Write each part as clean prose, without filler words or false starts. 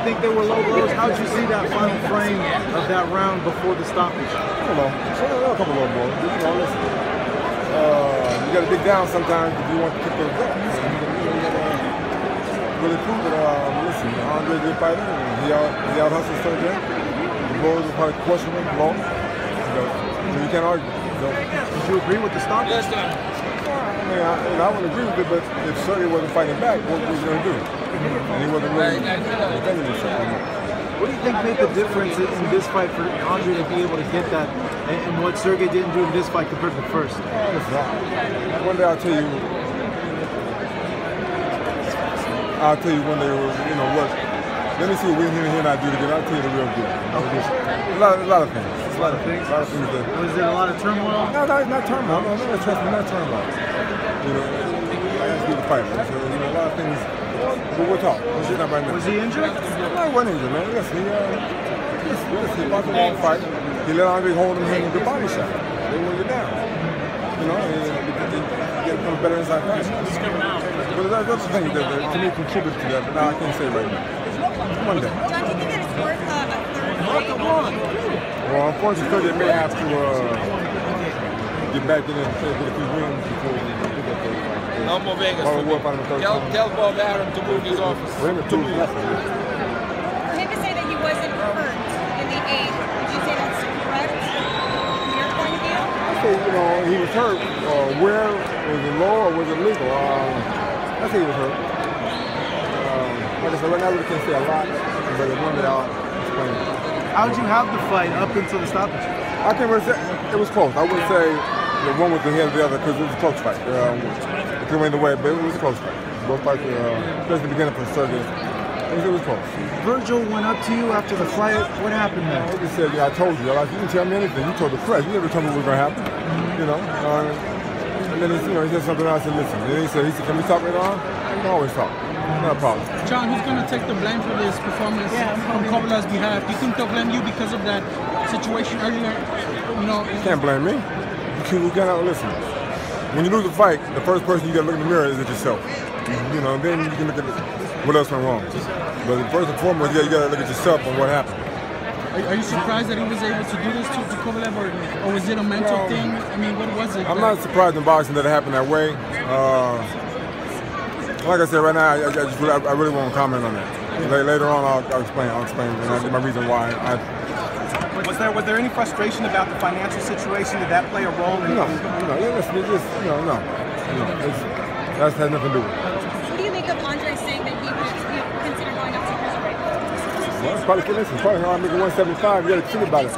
think there were low blows? How did you see that final frame of that round before the stoppage? I don't know. There were a couple low blows. You know, listen. You got to dig down sometimes if you want to kick those up. You got to really prove that. Listen, Andre's a good fighter. He out hustles Sergey. The blows are probably questionable, low. So you can't argue. So, did you agree with the stoppage? Yes, sir. I would agree with it, but if Sergey wasn't fighting back, what was he going to do? And he wasn't really defending himself. What do you think made the difference in this fight for Andre to be able to get that, and what Sergey didn't do in this fight compared to the first? One day I'll tell you one day, you know what, let me see what he and I do together. I'll tell you the real deal. A lot of things. A lot of things? A lot of things that... Was there a lot of turmoil? No, not turmoil. No, trust me, not turmoil. You know, I have to be the fighter. So, you know, a lot of things, but we'll talk. Not right now. Was he injured? No, he wasn't injured, man. Listen, he fought the long fight. He let Andre hold him and hit a good body shot. They wore you down. You know, he get a better inside fight. But that's the thing that to me contributed to that, but now I can't say right now. One day. John, do you think that it's worth a third? Well, unfortunately, Sergey may have to get back in and get a few wins before we get that third fight. No more Vegas. Tell Bob Arum to move his office. For him to say that he wasn't hurt in the 8th, would you say that's correct from your point of view? I say, you know, he was hurt. Where? Was it low or was it legal? I say he was hurt. Like I said, right now we can't say a lot, but it's one that I'll explain. How did you have the fight up until the stoppage? I can't really say. It was close. I wouldn't say the one was ahead of the other because it was a close fight. It could win the way, but it was a close fight. Both fights were, especially the beginning for Sergey. It was close. Virgil went up to you after the fight. What happened there? He said, "Yeah, I told you. Like, you didn't tell me anything. You told the press. You never told me what was going to happen." You know. And then he said something else. I said, "Listen." And then he said, "Can we talk later on?" We can always talk. Not a problem. John, who's going to take the blame for this performance on Kovalev's behalf? Do you think they'll blame you because of that situation earlier? You know, you can't blame me. You cannot listen. When you lose a fight, the first person you got to look in the mirror is at yourself. You know, then you can look at what else went wrong. But first and foremost, you got to look at yourself and what happened. Are you surprised that he was able to do this to Kovalev, or was it a mental thing? I mean, what was it? I'm not surprised in boxing that it happened that way. Like I said, right now, I really won't comment on that. Later on, I'll explain and my reason why. Was there any frustration about the financial situation? Did that play a role in? No. That has nothing to do with it. What do you make of Andre saying that he would consider going up to cruiserweight? Well, it's probably around making 175. You got to think about it.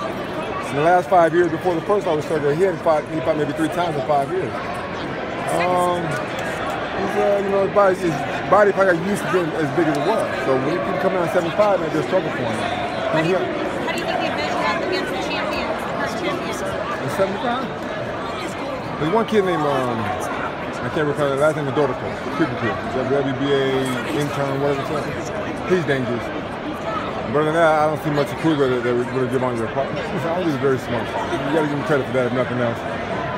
In the last 5 years before the first fight was Sergey, he fought maybe 3 times in 5 years. His body probably got used to being as big as it was. So when he keep coming out 75, maybe a struggle for him. How do you think he measured up against the champions, the first champions? In 75? There's one kid named, I can't recall the last name, Dodico, Creepy Kid. WBA intern, whatever it's like. He's dangerous. But other than that, I don't see much of Kruger that would really give on your partner. He's very smart. You got to give him credit for that, if nothing else.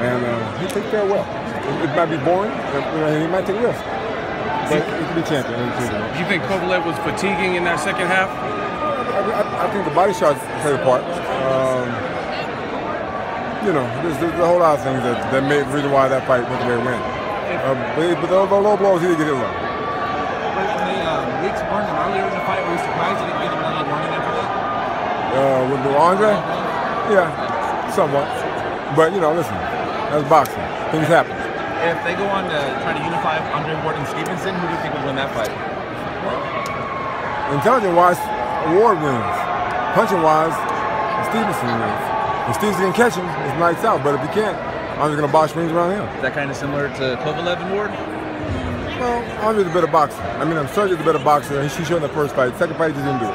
And he takes care well. It might be boring, and he might take risks. But he can be champion. Do you think Kovalev was fatiguing in that second half? I think the body shots played a part. You know, there's a whole lot of things that made the reason why that fight went the way it went. But the low blows, he didn't get it low. Weeks warned him earlier in the fight. Were you surprised he didn't get another warning after that? With Andre? Yeah, somewhat. But, you know, listen, that's boxing. Things happen. If they go on to try to unify Andre Ward and Stevenson, who do you think would win that fight? Intelligence-wise, Ward wins. Punching-wise, Stevenson wins. If Stevenson can catch him, it's lights out. But if he can't, Andre's going to box rings around him. Is that kind of similar to Kovalev and Ward? Well, Andre's a better boxer. I mean, Sergey's a better boxer. He showed in the first fight. Second fight, he just didn't do it.